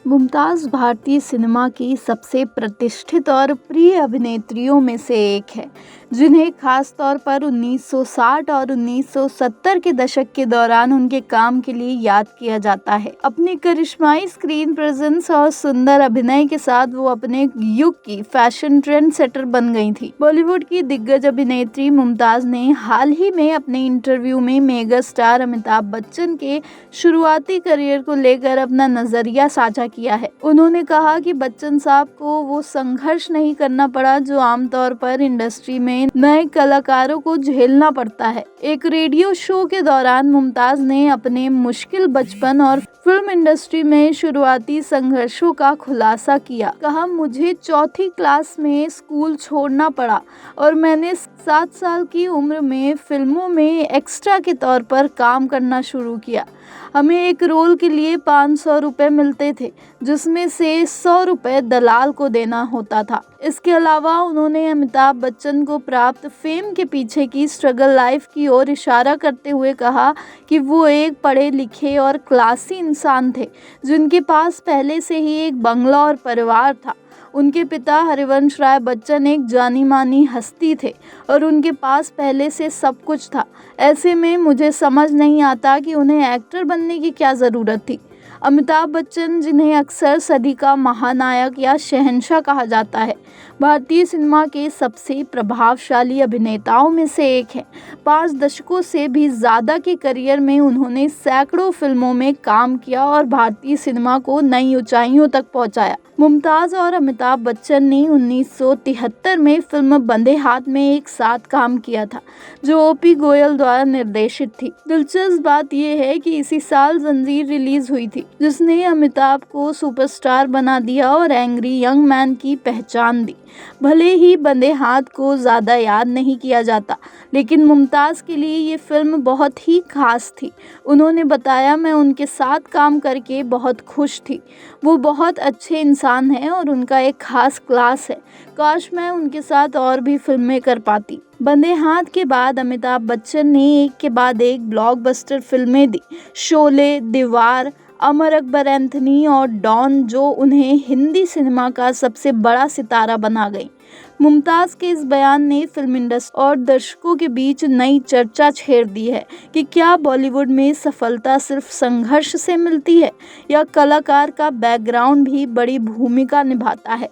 मुमताज़ भारतीय सिनेमा की सबसे प्रतिष्ठित और प्रिय अभिनेत्रियों में से एक है, जिन्हें खास तौर पर 1960 और 1970 के दशक के दौरान उनके काम के लिए याद किया जाता है। अपनी करिश्माई स्क्रीन प्रेजेंस और सुंदर अभिनय के साथ वो अपने युग की फैशन ट्रेंड सेटर बन गई थी। बॉलीवुड की दिग्गज अभिनेत्री मुमताज़ ने हाल ही में अपने इंटरव्यू में मेगा स्टार अमिताभ बच्चन के शुरुआती करियर को लेकर अपना नजरिया साझा किया है। उन्होंने कहा कि बच्चन साहब को वो संघर्ष नहीं करना पड़ा जो आमतौर पर इंडस्ट्री में नए कलाकारों को झेलना पड़ता है। एक रेडियो शो के दौरान मुमताज ने अपने मुश्किल बचपन और फिल्म इंडस्ट्री में शुरुआती संघर्षों का खुलासा किया। कहा, मुझे चौथी क्लास में स्कूल छोड़ना पड़ा और मैंने 7 साल की उम्र में फिल्मों में एक्स्ट्रा के तौर पर काम करना शुरू किया। हमें एक रोल के लिए 500 रुपये मिलते थे, जिसमें से 100 रुपये दलाल को देना होता था। इसके अलावा उन्होंने अमिताभ बच्चन को प्राप्त फेम के पीछे की स्ट्रगल लाइफ की ओर इशारा करते हुए कहा कि वो एक पढ़े लिखे और क्लासी इंसान थे, जिनके पास पहले से ही एक बंगला और परिवार था। उनके पिता हरिवंश राय बच्चन एक जानी मानी हस्ती थे और उनके पास पहले से सब कुछ था। ऐसे में मुझे समझ नहीं आता कि उन्हें एक्टर बनने की क्या ज़रूरत थी। अमिताभ बच्चन, जिन्हें अक्सर सदी का महानायक या शहंशाह कहा जाता है, भारतीय सिनेमा के सबसे प्रभावशाली अभिनेताओं में से एक हैं। 5 दशकों से भी ज़्यादा के करियर में उन्होंने सैकड़ों फिल्मों में काम किया और भारतीय सिनेमा को नई ऊंचाइयों तक पहुंचाया। मुमताज़ और अमिताभ बच्चन ने 1973 में फिल्म बंदे हाथ में एक साथ काम किया था, जो ओपी गोयल द्वारा निर्देशित थी। दिलचस्प बात यह है कि इसी साल जंजीर रिलीज हुई थी, जिसने अमिताभ को सुपरस्टार बना दिया और एंग्री यंग मैन की पहचान दी। भले ही बंदे हाथ को ज़्यादा याद नहीं किया जाता, लेकिन मुमताज़ के लिए ये फिल्म बहुत ही खास थी। उन्होंने बताया, मैं उनके साथ काम करके बहुत खुश थी। वो बहुत अच्छे इंसान हैं और उनका एक खास क्लास है। काश मैं उनके साथ और भी फिल्में कर पाती। बंदे हाथ के बाद अमिताभ बच्चन ने एक के बाद एक ब्लॉकबस्टर फिल्में दी। शोले, दीवार, अमर अकबर एंथनी और डॉन, जो उन्हें हिंदी सिनेमा का सबसे बड़ा सितारा बना गई। मुमताज़ के इस बयान ने फिल्म इंडस्ट्री और दर्शकों के बीच नई चर्चा छेड़ दी है कि क्या बॉलीवुड में सफलता सिर्फ संघर्ष से मिलती है या कलाकार का बैकग्राउंड भी बड़ी भूमिका निभाता है।